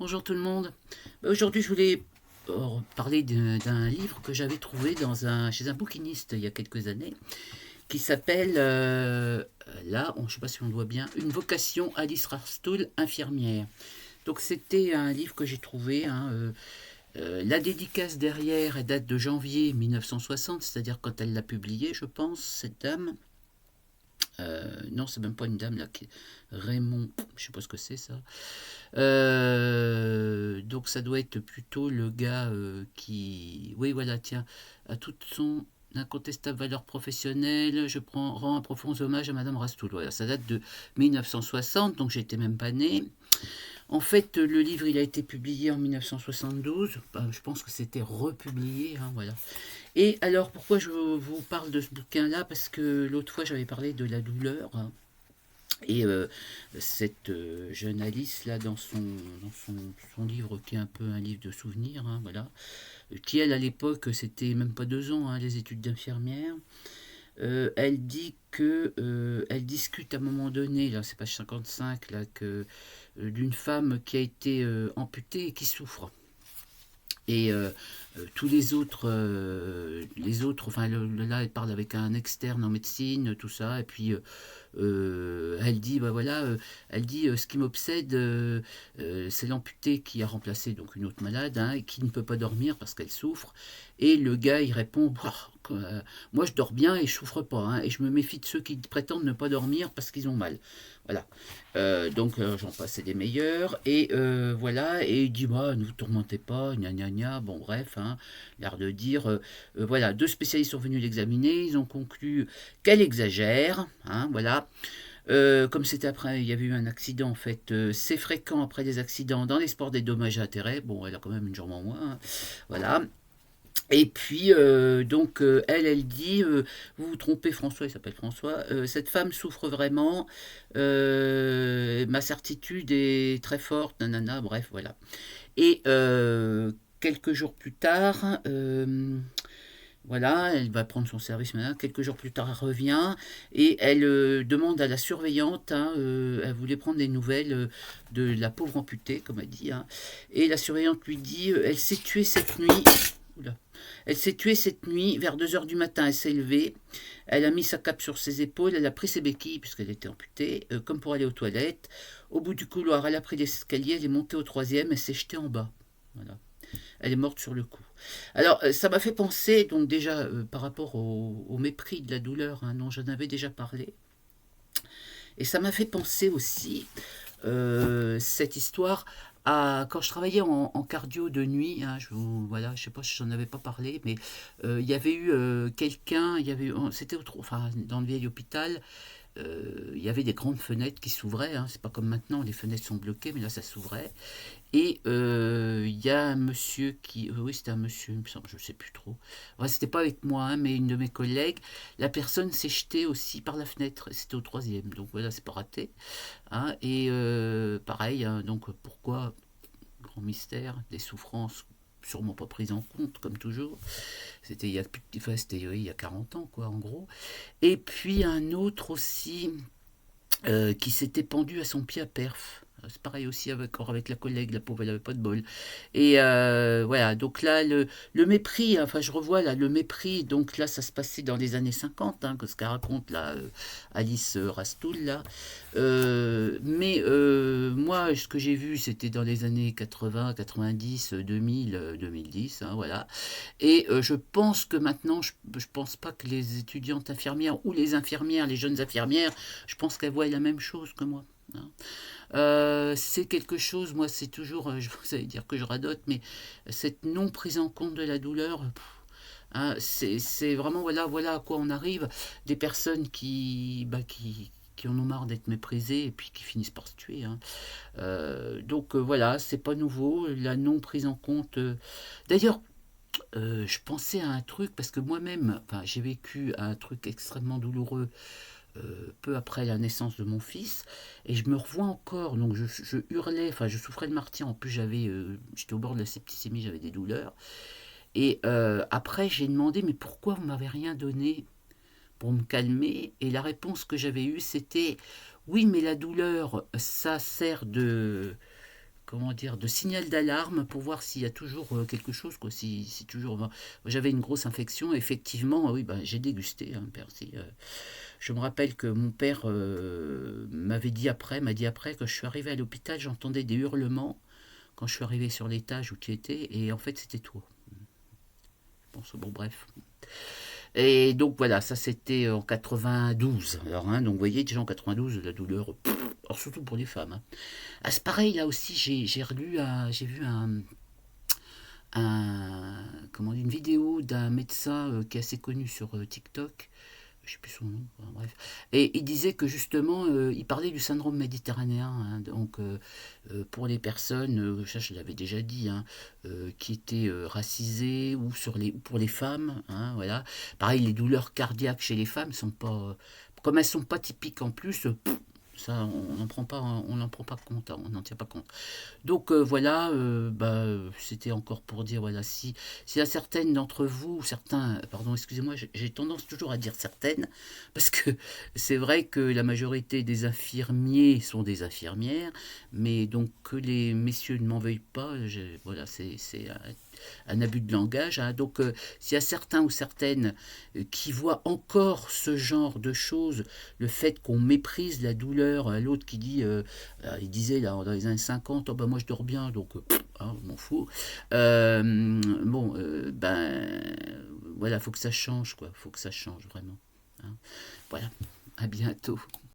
Bonjour tout le monde. Aujourd'hui, je voulais parler d'un livre que j'avais trouvé chez un bouquiniste il y a quelques années, qui s'appelle, je ne sais pas si on le voit bien, Une vocation Alice Rastoul, infirmière. Donc c'était un livre que j'ai trouvé. La dédicace derrière, elle date de janvier 1960, c'est-à-dire quand elle l'a publié, je pense, cette dame. Non, c'est même pas une dame là, Raymond, je sais pas ce que c'est ça. Donc ça doit être plutôt le gars qui... Oui, voilà, tiens, à toute son incontestable valeur professionnelle, rends un profond hommage à Madame Rastoul. Voilà, ça date de 1960, donc j'étais même pas né. En fait, le livre, il a été publié en 1972. Je pense que c'était republié, hein, voilà. Et alors, pourquoi je vous parle de ce bouquin-là? Parce que l'autre fois, j'avais parlé de la douleur, hein. Et cette jeune Alice, là, son livre, qui est un peu un livre de souvenirs, hein, voilà, qui, elle, à l'époque, c'était même pas 2 ans, hein, les études d'infirmière. Elle dit que elle discute à un moment donné, là, c'est page 55, là, d'une femme qui a été amputée et qui souffre. Et tous les autres, enfin là elle parle avec un externe en médecine, tout ça, et puis elle dit, bah voilà, elle dit, ce qui m'obsède, c'est l'amputée qui a remplacé donc une autre malade, hein, et qui ne peut pas dormir parce qu'elle souffre. Et le gars il répond, bah, moi je dors bien et je souffre pas, hein, et je me méfie de ceux qui prétendent ne pas dormir parce qu'ils ont mal. Voilà. Donc j'en passais des meilleurs, et voilà, et il dit, bah ne vous tourmentez pas, gna gna gna, bon bref, hein, l'air de dire, voilà, 2 spécialistes sont venus l'examiner, ils ont conclu qu'elle exagère, hein, voilà. Comme c'était après, il y avait eu un accident en fait, c'est fréquent après des accidents dans les sports des dommages à intérêts, bon elle a quand même une jambe en moins, hein, voilà. Et puis, donc, elle dit, vous vous trompez François, il s'appelle François, cette femme souffre vraiment, ma certitude est très forte, nanana, bref, voilà. Et quelques jours plus tard, voilà, elle va prendre son service maintenant. Quelques jours plus tard, elle revient et elle demande à la surveillante, hein, elle voulait prendre des nouvelles de la pauvre amputée, comme elle dit, hein. Et la surveillante lui dit, elle s'est tuée cette nuit. Oula. Elle s'est tuée cette nuit, vers 2 heures du matin, elle s'est levée, elle a mis sa cape sur ses épaules, elle a pris ses béquilles, puisqu'elle était amputée, comme pour aller aux toilettes. Au bout du couloir, elle a pris l'escalier, elle est montée au 3e, elle s'est jetée en bas. Voilà. Elle est morte sur le coup. Alors, ça m'a fait penser, donc déjà, par rapport au mépris de la douleur, hein, dont j'en avais déjà parlé, et ça m'a fait penser aussi, cette histoire, quand je travaillais en cardio de nuit, hein, voilà, je sais pas si j'en avais pas parlé, mais il y avait eu quelqu'un, c'était enfin, dans le vieil hôpital, il y avait des grandes fenêtres qui s'ouvraient, hein, c'est pas comme maintenant, les fenêtres sont bloquées, mais là ça s'ouvrait. Et il y a un monsieur qui... oui, c'était un monsieur, il me semble, je ne sais plus trop. Ouais, c'était pas avec moi, hein, mais une de mes collègues. La personne s'est jetée aussi par la fenêtre. C'était au 3e. Donc voilà, c'est pas raté, hein. Et pareil, hein, donc pourquoi? Grand mystère. Des souffrances sûrement pas prises en compte, comme toujours. C'était enfin, c'était, oui, il y a 40 ans, quoi, en gros. Et puis un autre aussi, qui s'était pendu à son pied à perf. C'est pareil aussi avec la collègue, la pauvre, elle avait pas de bol. Et voilà, donc là, le mépris, enfin je revois là, le mépris, donc là ça se passait dans les années 50, hein, que ce qu'elle raconte là, Alice Rastoul, là. Mais moi, ce que j'ai vu, c'était dans les années 80, 90, 2000, 2010, hein, voilà. Et je pense que maintenant, je pense pas que les étudiantes infirmières ou les infirmières, les jeunes infirmières, je pense qu'elles voient la même chose que moi, hein. C'est quelque chose, moi c'est toujours, vous allez dire que je radote, mais cette non prise en compte de la douleur, hein, c'est vraiment, voilà à quoi on arrive. Des personnes qui en ont marre d'être méprisées et puis qui finissent par se tuer, hein. Donc voilà, c'est pas nouveau, la non prise en compte. D'ailleurs, je pensais à un truc, parce que moi-même, enfin, j'ai vécu un truc extrêmement douloureux peu après la naissance de mon fils, et je me revois encore, donc je hurlais, enfin je souffrais de martyr, en plus j'étais au bord de la septicémie, j'avais des douleurs, et après j'ai demandé, mais pourquoi vous m'avez rien donné pour me calmer? Et la réponse que j'avais eue c'était, oui mais la douleur ça sert de, comment dire, de signal d'alarme pour voir s'il y a toujours quelque chose, quoi. Si toujours, moi, j'avais une grosse infection, effectivement, oui, ben, j'ai dégusté, hein, merci. Je me rappelle que mon père m'a dit après que je suis arrivé à l'hôpital, j'entendais des hurlements quand je suis arrivé sur l'étage où tu étais, et en fait c'était toi. Bon, bon, bref. Et donc voilà, ça c'était en 92. Alors, hein, donc vous voyez, déjà en 92, la douleur, pff, alors surtout pour les femmes. Hein. Ah, c'est pareil, là aussi, j'ai relu, j'ai vu comment dire, une vidéo d'un médecin qui est assez connu sur TikTok, je sais plus son nom, enfin, bref. Et il disait que justement, il parlait du syndrome méditerranéen, hein, donc pour les personnes, ça je l'avais déjà dit, hein, qui étaient racisées ou ou pour les femmes, hein, voilà. Pareil, les douleurs cardiaques chez les femmes sont pas, comme elles sont pas typiques en plus, ça on n'en prend pas, on n'en prend pas compte, hein, on n'en tient pas compte. Donc voilà, bah, c'était encore pour dire, voilà, si y a certaines d'entre vous, certains, pardon, excusez-moi, j'ai tendance toujours à dire certaines, parce que c'est vrai que la majorité des infirmiers sont des infirmières, mais donc que les messieurs ne m'en veuillent pas, voilà, c'est un abus de langage. Hein. Donc s'il y a certains ou certaines qui voient encore ce genre de choses, le fait qu'on méprise la douleur, l'autre qui dit, il disait là, dans les années 50, oh, bah, moi je dors bien, donc hein, je m'en fous. Bon, ben voilà, faut que ça change, quoi. Faut que ça change vraiment. Hein. Voilà, à bientôt.